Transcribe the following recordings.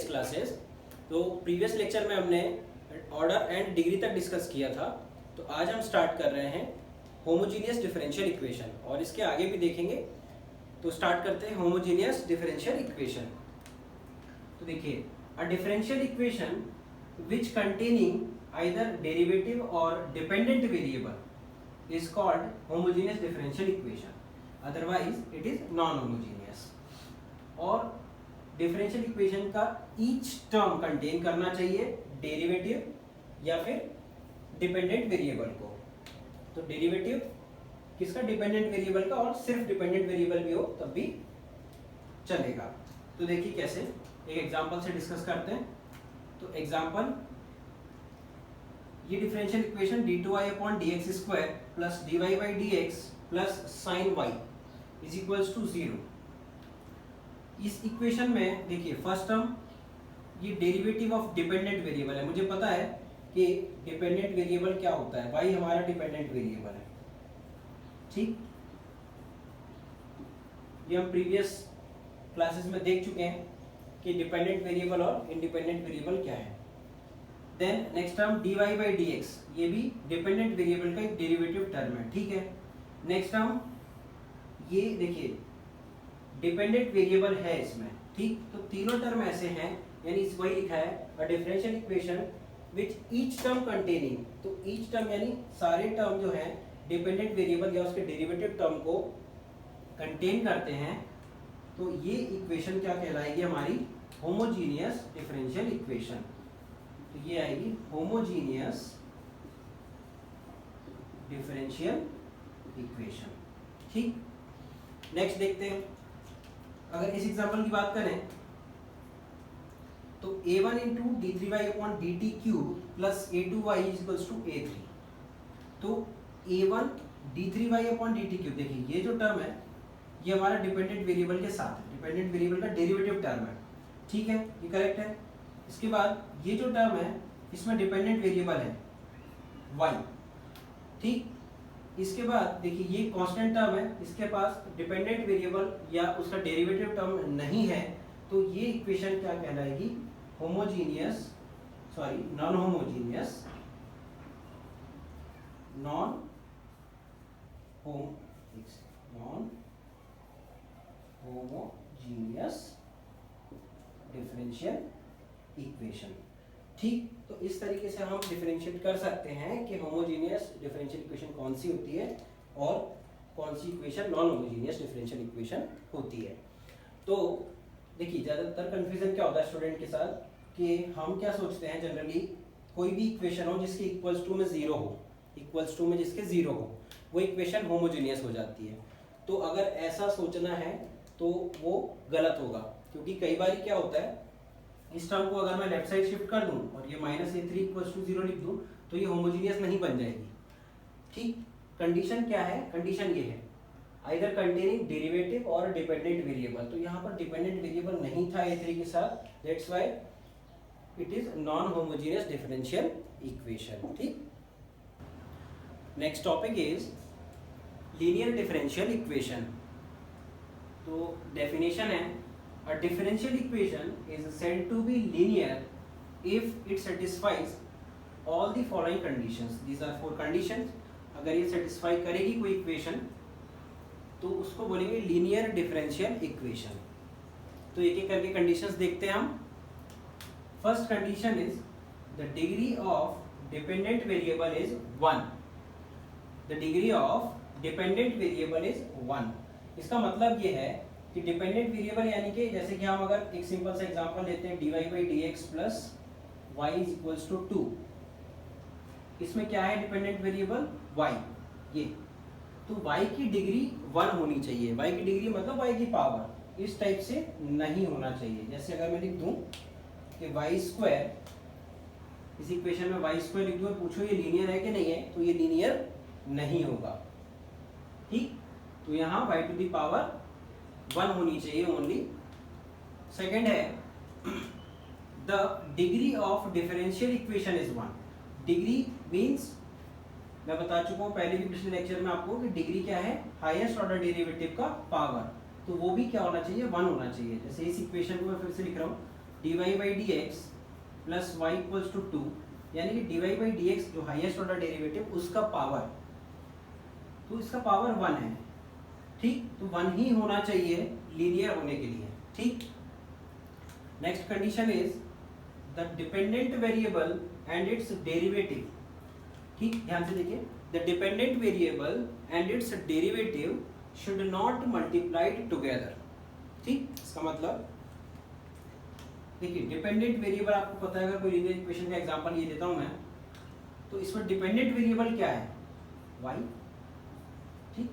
Previous classes. तो previous lecture में हमने ऑर्डर एंड डिग्री तक डिस्कस किया था। तो आज हम स्टार्ट कर रहे हैं होमोजीनियस डिफरेंशियल इक्वेशन, और इसके आगे भी देखेंगे। तो स्टार्ट करते हैं होमोजीनियस डिफरेंशियल इक्वेशन। तो देखिए, a differential equation which containing either derivative or dependent variable is called homogeneous differential equation, otherwise it is non-homogeneous। और differential equation का each term contain करना चाहिए derivative या फिर dependent variable को। तो derivative किसका? dependent variable का, और सिर्फ dependent variable भी हो तब भी चलेगा। तो देखिए कैसे, एक एग्जांपल से डिस्कस करते हैं। तो एग्जांपल, ये differential equation d2y upon dx square plus dy by dx plus sine y is equals to 0। इस इक्वेशन में देखिए फर्स्ट टर्म ये डेरिवेटिव ऑफ डिपेंडेंट वेरिएबल है। मुझे पता है कि डिपेंडेंट वेरिएबल क्या होता है, y हमारा डिपेंडेंट वेरिएबल है, ठीक। ये हम प्रीवियस क्लासेस में देख चुके हैं कि डिपेंडेंट वेरिएबल और इंडिपेंडेंट वेरिएबल क्या है। Then next term dy by dx, ये भी डिपेंडेंट वेरिएबल का एक डेरिवेटिव टर्म है, ठीक है। नेक्स्ट टर्म ये देखिए डिपेंडेंट वेरिएबल है इसमें, ठीक। तो तीनों टर्म ऐसे हैं, यानी इस वही लिखा है a differential equation which each term containing. तो ईच टर्म यानी सारे टर्म जो हैं डिपेंडेंट वेरिएबल या उसके डेरिवेटिव टर्म को कंटेन करते हैं। तो ये इक्वेशन क्या कहलाएगी? हमारी होमोजीनियस डिफरेंशियल इक्वेशन। तो ये आएगी होमोजीनियस डिफरेंशियल इक्वेशन, ठीक। नेक्स्ट देखते हैं, अगर इस एग्जांपल की बात करें तो a1 into d3y upon dt cube plus a2y equals to a3। तो a1 d3y upon dt cube, देखिए ये जो टर्म है ये हमारा डिपेंडेंट वेरिएबल के साथ है, डिपेंडेंट वेरिएबल का डेरिवेटिव टर्म है, ठीक है, ये करेक्ट है। इसके बाद ये जो टर्म है इसमें डिपेंडेंट वेरिएबल है y, ठीक। इसके बाद देखिए ये कांस्टेंट टर्म है, इसके पास डिपेंडेंट वेरिएबल या उसका डेरिवेटिव टर्म नहीं है। तो ये इक्वेशन क्या कहलाएगी? Homogeneous, sorry non homogeneous, non homogeneous differential equation, ठीक। तो इस तरीके से हम डिफरेंशिएट कर सकते हैं कि होमोजीनियस डिफरेंशियल इक्वेशन कौन सी होती है और कौन सी equation non homogeneous differential equation होती है। तो देखिए ज़्यादातर कंफ्यूजन क्या होता है स्टूडेंट के साथ कि हम क्या सोचते हैं जनरली, कोई भी इक्वेशन हो जिसके इक्वल्स टू में जीरो हो, इक्वल्स टू में जिसके जीरो हो, वो इक्वेशन होमोजीनियस हो जाती है। तो अगर ऐसा सोचना है तो वो गलत होगा, क्योंकि कई बार क्या होता है, इस टर्म को अगर मैं लेफ्ट साइड शिफ्ट कर दूं और ये माइनस a3 इक्वल्स टू 0 लिख दूं तो ये होमोजीनियस नहीं बन जाएगी, ठीक। कंडीशन क्या है? कंडीशन ये है आइदर कंटेनिंग डेरिवेटिव और डिपेंडेंट वेरिएबल। तो यहाँ पर डिपेंडेंट वेरिएबल नहीं था a3 के साथ, that's why it is non homogeneous differential equation, ठीक। Next topic is linear differential equation. तो डेफिनेशन है, a differential equation is said to be linear if it satisfies all the following conditions। These are four conditions। अगर ये satisfy करेगी कोई equation तो उसको बोलेंगे लीनियर डिफरेंशियल इक्वेशन। तो एक एक करके कंडीशंस देखते हैं हम। First condition is the degree of dependent variable is 1। The degree of dependent variable is 1। इसका मतलब ये है कि डिपेंडेंट वेरिएबल यानी कि जैसे कि हम अगर एक सिंपल सा एग्जांपल लेते हैं dy by dx plus y is equals to 2। इसमें क्या है डिपेंडेंट वेरिएबल? y। ये तो y की डिग्री 1 होनी चाहिए। y की डिग्री मतलब y की पावर, इस टाइप से नहीं होना चाहिए। जैसे अगर मैं लिख दूं कि y स्क्वायर, इस इक्वेशन में y स्क्वायर लिख दूं और पूछो ये लीनियर है कि नहीं है, तो ये लीनियर नहीं होगा, ठीक। तो यहाँ y टू द पावर 1 होनी चाहिए ओनली। सेकेंड है the degree of differential equation is 1। Degree means, मैं बता चुका हूँ पहले भी पिछले लेक्चर में आपको कि डिग्री क्या है? हाईएस्ट ऑर्डर डेरिवेटिव का पावर। तो वो भी क्या होना चाहिए? 1 होना चाहिए। जैसे इस इक्वेशन को मैं फिर से लिख रहा हूँ dy by d x plus y equals to 2, यानी कि dy बाई डी एक्स जो हाईएस्ट ऑर्डर डेरिवेटिव उसका पावर, तो इसका पावर 1 है, ठीक, तो 1 ही होना चाहिए लीनियर होने के लिए, ठीक। Next condition is the dependent variable and it's derivative, ठीक, ध्यान से देखिए, the dependent variable and it's derivative should not multiplied together, ठीक। इसका मतलब देखिए डिपेंडेंट वेरिएबल आपको पता है, अगर कोई लीनियर इक्वेशन का एग्जांपल ये देता हूं मैं, तो इसमें डिपेंडेंट वेरिएबल क्या है, y, ठीक,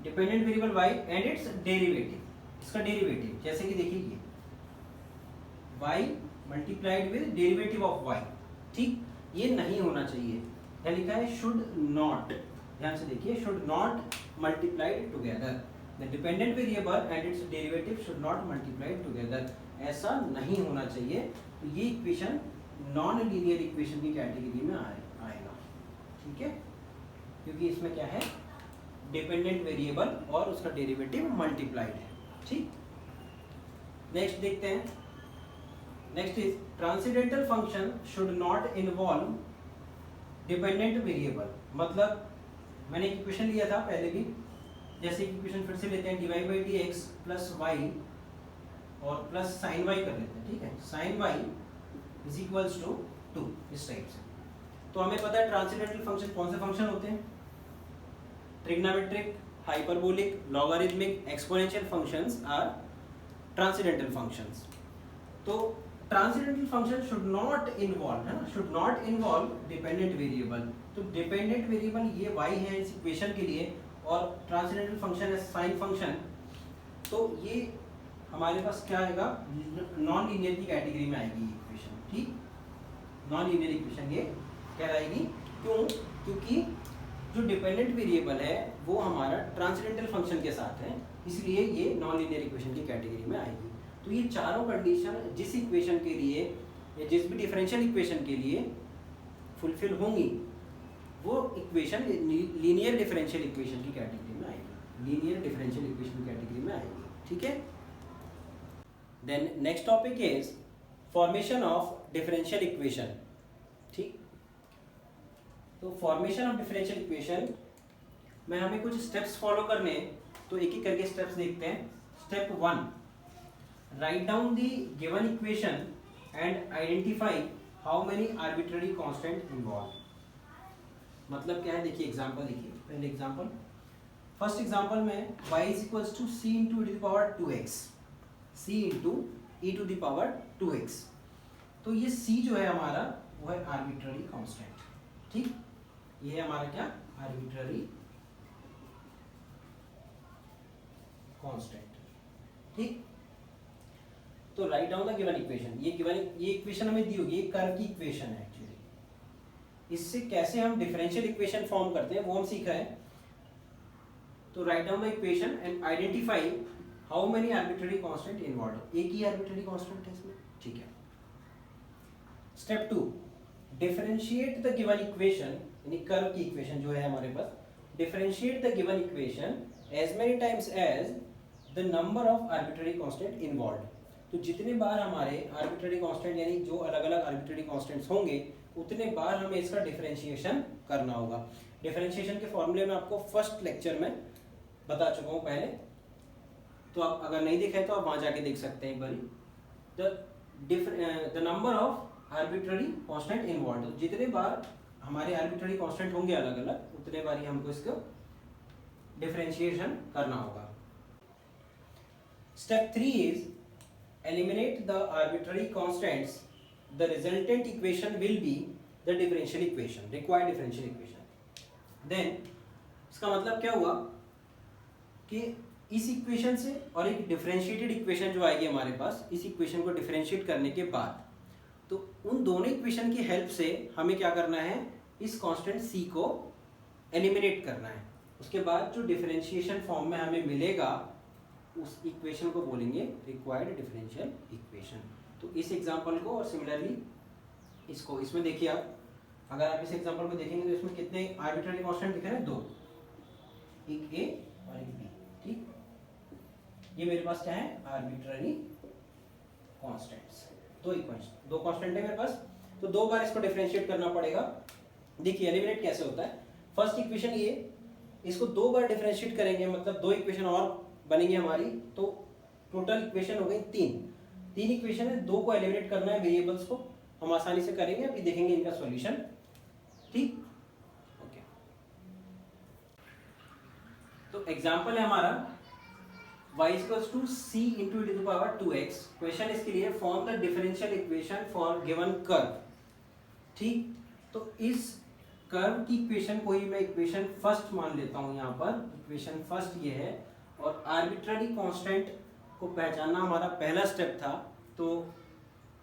dependent variable y and it's derivative, इसका डेरिवेटिव, जैसे कि देखिए ये y multiplied with derivative of y, ठीक, ये नहीं होना चाहिए, यहाँ लिखा है शुड नॉट, ध्यान से देखिए, should not multiplied together, the dependent variable and it's derivative should not multiplied together, ऐसा नहीं होना चाहिए, तो ये इक्वेशन नॉन लीनियर इक्वेशन की कैटेगरी में आएगा, ठीक है, क्योंकि इसमें क्या है, डिपेंडेंट वेरिएबल और उसका डेरिवेटिव मल्टीप्लाइड है, ठीक। नेक्स्ट देखते हैं, next is transcendental function should not involve dependent variable, मतलब मैंने एक इक्वेशन लिया था पहले भी, जैसे इक्वेशन फिर से लेते हैं, dy by d x plus y और प्लस साइन वाई कर लेते हैं, ठीक है, sine y is equals to 2, इस टाइप से। तो हमें पता है ट्रांसेंडेंटल फंक्शन कौन से फंक्शन होते हैं, trigonometric, hyperbolic, logarithmic, exponential functions are transcendental functions. तो transcendental function should not involve, है ना, should not involve dependent variable, तो डिपेंडेंट वेरिएबल ये y है इस इक्वेशन के लिए, और ट्रांसेंडेंटल फंक्शन है साइन फंक्शन, तो ये हमारे पास क्या आएगा, नॉन लीनियर की कैटेगरी में आएगी ये इक्वेशन, ठीक, नॉन लीनियर इक्वेशन ये कहलाएगी, क्यों, क्योंकि जो डिपेंडेंट वेरिएबल है वो हमारा ट्रांसेंडेंटल फंक्शन के साथ है, इसलिए ये नॉन लीनियर इक्वेशन की कैटेगरी में आएगी। तो ये चारों कंडीशन जिस इक्वेशन के लिए या जिस भी डिफरेंशियल इक्वेशन के लिए फुलफिल होंगी, वो इक्वेशन लीनियर डिफरेंशियल इक्वेशन की कैटेगरी में आएगी, लीनियर डिफरेंशियल इक्वेशन की कैटेगरी में आएगी, ठीक है। Then next topic is formation of differential equation, ठीक। तो फॉर्मेशन ऑफ डिफरेंशियल इक्वेशन में हमें कुछ स्टेप्स फॉलो करने, तो एक एक करके स्टेप्स देखते हैं। Step 1, right down the given equation and identify how many arbitrary constant involve. मतलब क्या है, देखिए एग्जांपल देखिए, पहले एग्जांपल, फर्स्ट एग्जांपल में y is equals to c into e to the power 2x, c into e to the power 2x, तो ये c जो है हमारा वो है आर्बिट्ररी कांस्टेंट, ठीक, ये है हमारा क्या, आर्बिट्ररी कांस्टेंट, ठीक। तो write down the given equation, ये इक्वेशन हमें दी होगी, ये कर्व की इक्वेशन है एक्चुअली, इससे कैसे हम डिफरेंशियल इक्वेशन फॉर्म करते हैं वो हम सीखा है। तो write down the equation and identify how many arbitrary constant involve, एक ही आर्बिट्ररी कांस्टेंट है इसमें, ठीक है। Step 2, differentiate the given equation, यानी कर्व की इक्वेशन जो है हमारे पास, differentiate the given equation as many times as the number of arbitrary constant involve. तो जितने बार हमारे आर्बिट्ररी कांस्टेंट यानी जो अलग अलग आर्बिट्ररी कांस्टेंट्स होंगे उतने बार हमें इसका डिफरेंशिएशन करना होगा। डिफरेंशिएशन के फॉर्मूले में आपको फर्स्ट लेक्चर में बता चुका हूँ पहले, तो आप अगर नहीं देखा है तो आप वहाँ जाके देख सकते हैं एक बार। The number of arbitrary constant involve, जितने बार हमारे आर्बिट्ररी कांस्टेंट होंगे अलग अलग उतने बार ही हमको इसको डिफरेंशिएशन करना होगा। Step 3 is eliminate the arbitrary constants, the resultant equation will be the differential equation, required differential equation. Then इसका मतलब क्या हुआ कि इस इक्वेशन से और एक डिफरेंशिएटेड इक्वेशन जो आएगी हमारे पास, इस इक्वेशन को डिफरेंशिएट करने के बाद, तो उन दोनों इक्वेशन की हेल्प से हमें क्या करना है, इस कांस्टेंट c को एलिमिनेट करना है। उसके बाद जो डिफरेंशिएशन फॉर्म में हमें मिलेगा उस इक्वेशन को बोलेंगे रिक्वायर्ड डिफरेंशियल इक्वेशन। तो इस एग्जांपल को और सिमिलरली इसको, इसमें देखिए आप अगर आप इस एग्जांपल को देखेंगे तो इसमें कितने आर्बिट्ररी कांस्टेंट दिख रहे हैं, 2, एक a और एक b, ठीक। ये मेरे पास क्या है, आर्बिट्ररी कॉन्स्टेंट्स, दो इक्वेशन, दो कॉन्स्टेंट है मेरे पास, तो दो बार इसको डिफरेंशिएट करना पड़ेगा। देखिए एलिमिनेट कैसे होता है, फर्स्ट इक्वेशन ये, इसको दो बार डिफरेंशिएट करेंगे मतलब दो इक्वेशन और बनेंगी हमारी, तो टोटल इक्वेशन हो गई तीन इक्वेशन है, दो को एलिमिनेट करना है वेरिएबल्स को, हम आसानी से करेंगे, अभी देखेंगे इनका सॉल्यूशन। ठीक, ओके। तो एग्जांपल है हमारा y equals to c into e to power 2x। Question इसके लिए form the differential equation for given curve. ठीक, तो इस कर्व की इक्वेशन को ही मैं इक्वेशन फर्स्ट मान लेता हूं, यहाँ पर इक्वेशन फर्स्ट ये है, और आर्बिट्ररी कांस्टेंट को पहचानना हमारा पहला स्टेप था, तो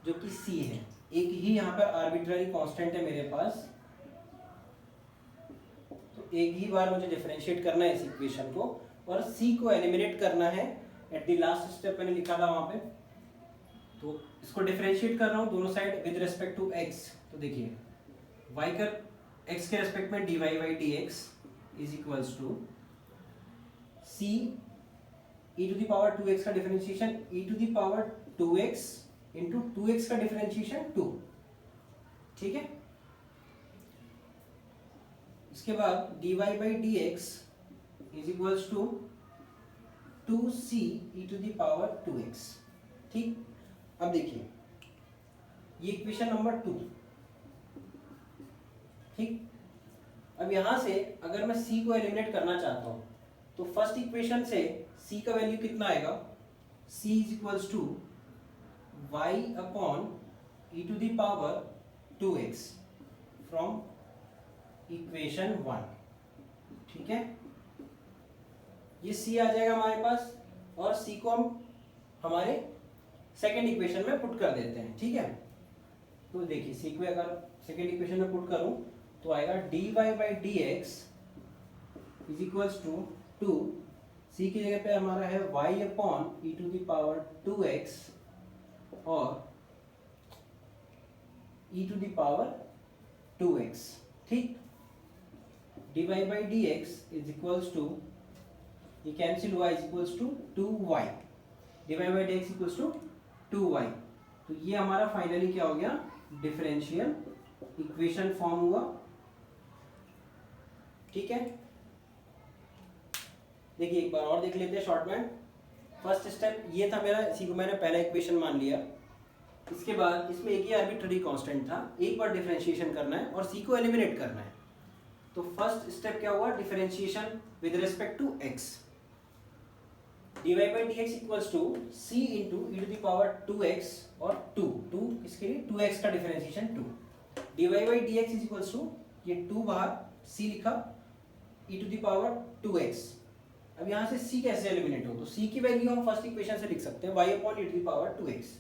जो कि c है, एक ही यहाँ पर आर्बिट्ररी कांस्टेंट है मेरे पास, तो एक ही बार मुझे डिफरेंशिएट करना है इस इक्वेशन को, और c को एलिमिनेट करना है एट द लास्ट स्टेप, मैंने लिखा था वहां पे। तो इसको डिफरेंशिएट कर रहा हूँ दोनों side with respect to x। तो देखिए y का x के रेस्पेक्ट में dy by d x is equals to c e to the power 2x का differentiation e to the power 2x into 2x का डिफरेंशिएशन 2। ठीक है, इसके बाद dy by d x is equals to 2c e to the power 2x। ठीक, अब देखिए ये इक्वेशन नंबर 2। ठीक, अब यहां से अगर मैं c को एलिमिनेट करना चाहता हूं, तो फर्स्ट इक्वेशन से c का वैल्यू कितना आएगा, c is equals to y upon e to the power 2x from equation 1। ठीक है, ये c आ जाएगा हमारे पास, और c को हम हमारे सेकेंड इक्वेशन में पुट कर देते हैं। ठीक है, तो देखिए c को अगर सेकेंड इक्वेशन में पुट करूं तो आएगा dy by d x is equals to 2, c की जगह पे हमारा है y upon e to the power 2x और e to the power 2x। ठीक, dy by d x is equals to, ये कैंसिल हुआ, is equals to 2y, dy by d x equals to 2y। तो ये हमारा finally क्या हो गया, डिफरेंशियल इक्वेशन फॉर्म हुआ। ठीक है, देखिए एक बार और देख लेते हैं शॉर्ट में। फर्स्ट स्टेप ये था मेरा, इसी को मैंने पहला इक्वेशन मान लिया। इसके बाद इसमें एक ही आर्बिट्ररी कांस्टेंट था, एक बार डिफरेंशिएशन करना है और c को एलिमिनेट करना है। तो फर्स्ट स्टेप क्या हुआ, differentiation with respect to x, dy by d x equals to c into e to the power 2x और 2 इसके लिए 2x का differentiation 2, dy by d x is equals to, ये 2 बाहर c लिखा, e to the power 2x। अब यहाँ से c कैसे एलिमिनेट हो, तो c की वैल्यू हम फर्स्ट इक्वेशन से लिख सकते हैं y upon e to the power 2x।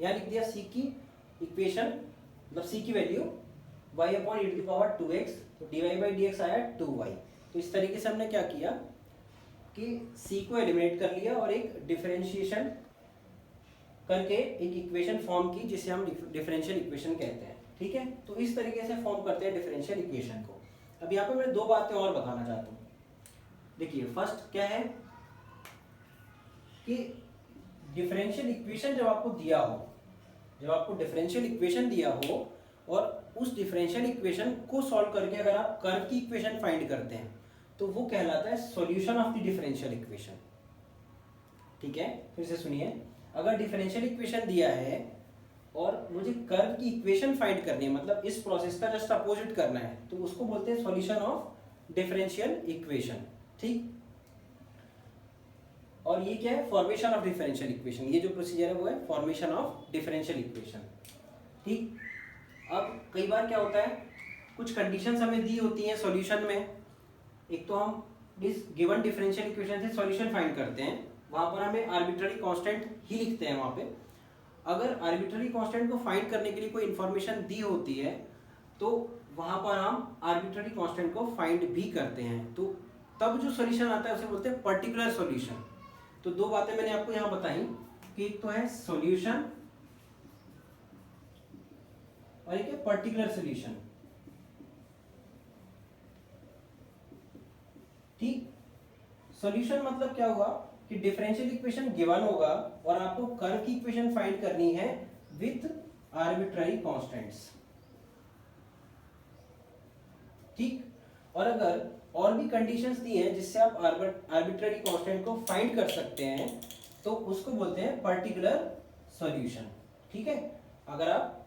यहाँ लिख दिया c की इक्वेशन, मतलब c की value y upon e to the power 2x, तो dy बाई डी एक्स आया 2y। तो इस तरीके से हमने क्या किया कि c को एलिमिनेट कर लिया और एक डिफरेंशिएशन करके एक इक्वेशन फॉर्म की, जिसे हम डिफरेंशियल इक्वेशन कहते हैं। ठीक है, तो इस तरीके से फॉर्म करते हैं डिफरेंशियल इक्वेशन को। अब यहाँ पे मैं दो बातें और बताना चाहता हूँ। देखिए फर्स्ट क्या है कि डिफरेंशियल इक्वेशन जब आपको दिया हो, जब आपको डिफरेंशियल इक्वेशन दिया हो और उस डिफरेंशियल इक्वेशन को सॉल्व करके अगर आप कर्व की इक्वेशन फाइंड करते हैं तो वो कहलाता है solution of the differential equation. ठीक है, फिर से सुनिए, अगर डिफरेंशियल इक्वेशन दिया है और मुझे कर्व की इक्वेशन फाइंड करनी है, मतलब इस प्रोसेस का जस्ट अपोजिट करना है, तो उसको बोलते हैं सॉल्यूशन ऑफ डिफरेंशियल इक्वेशन। ठीक, और ये क्या है, फॉर्मेशन ऑफ डिफरेंशियल इक्वेशन। ये जो प्रोसीजर है वो है फॉर्मेशन ऑफ डिफरेंशियल इक्वेशन। ठीक, अब कई बार क्या होता है, कुछ कंडीशंस हमें दी होती हैं सॉल्यूशन में। एक तो हम इस गिवन डिफरेंशियल इक्वेशन से सॉल्यूशन फाइंड करते हैं, वहां पर हमें आर्बिट्ररी कांस्टेंट ही लिखते हैं वहां पे। अगर आर्बिट्ररी कांस्टेंट को फाइंड करने के लिए कोई इन्फॉर्मेशन दी होती है तो वहां पर हम आर्बिट्ररी कांस्टेंट को फाइंड भी करते हैं, तो तब जो सॉल्यूशन आता है उसे बोलते हैं पर्टिकुलर सॉल्यूशन। तो दो बातें मैंने आपको यहाँ बताई कि एक तो है सॉल्यूशन और एक है पर्टिकुलर सॉल्यूशन। ठीक, सॉल्यूशन मतलब क्या हुआ कि कि डिफरेंशियल इक्वेशन गिवन होगा और आपको कर्व की इक्वेशन फाइंड करनी है विथ आर्बिट्ररी कांस्टेंट्स, ठीक। और अगर और भी कंडीशंस दी हैं जिससे आप आर्बिट्ररी कांस्टेंट को फाइंड कर सकते हैं तो उसको बोलते हैं पर्टिकुलर सॉल्यूशन, ठीक है। अगर आप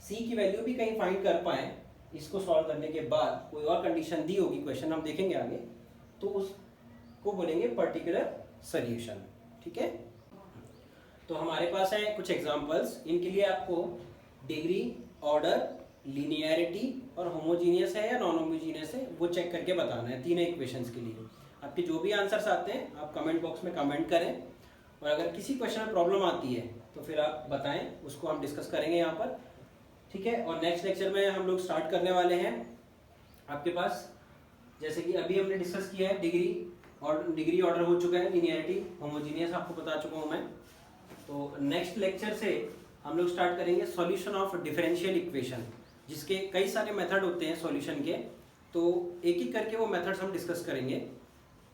c की वैल्यू भी कहीं फाइंड कर पाए इसको सॉल्व करने के बाद, कोई और कंडीशन दी होगी, क्वेश्चन हम देखेंगे आगे, तो उसको बोलेंगे पर्टिकुलर सॉल्यूशन, ठीक है। तो हमारे पास है कुछ एग्जांपल्स, इनके लिए आपको डिग्री, ऑर्डर, लीनियरिटी और होमोजीनियस है या नॉन होमोजीनियस है वो चेक करके बताना है तीनों इक्वेशंस के लिए। आपके जो भी आंसर्स आते हैं आप कमेंट बॉक्स में कमेंट करें, और अगर किसी क्वेश्चन में प्रॉब्लम आती है तो फिर आप बताएं, उसको हम डिस्कस करेंगे यहाँ पर, ठीक है। और नेक्स्ट लेक्चर में हम लोग स्टार्ट करने वाले हैं आपके पास, जैसे कि अभी हमने डिस्कस किया है डिग्री ऑर्डर हो चुका है, लीनियरिटी, होमोजीनियस आपको बता चुका हूँ मैं। तो नेक्स्ट लेक्चर से हम लोग स्टार्ट करेंगे सॉल्यूशन ऑफ डिफरेंशियल इक्वेशन, जिसके कई सारे मेथड होते हैं सॉल्यूशन के, तो एक एक करके वो मेथड्स हम डिस्कस करेंगे।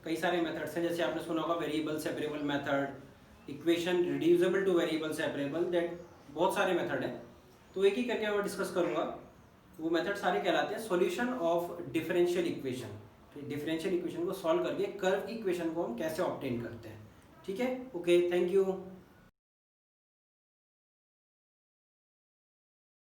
कई सारे मेथड्स हैं, जैसे आपने सुना होगा variable separable method, equation reducible two variable separable, that बहुत सारे मेथड हैं, तो एक ही करके मैं डिस्कस करूंगा। वो मेथड सारे कहलाते हैं solution of differential equation. Differential equation को सॉल्व करके कर्व की इक्वेशन को हम कैसे ऑब्टेन करते हैं, ठीक है। Okay, thank you.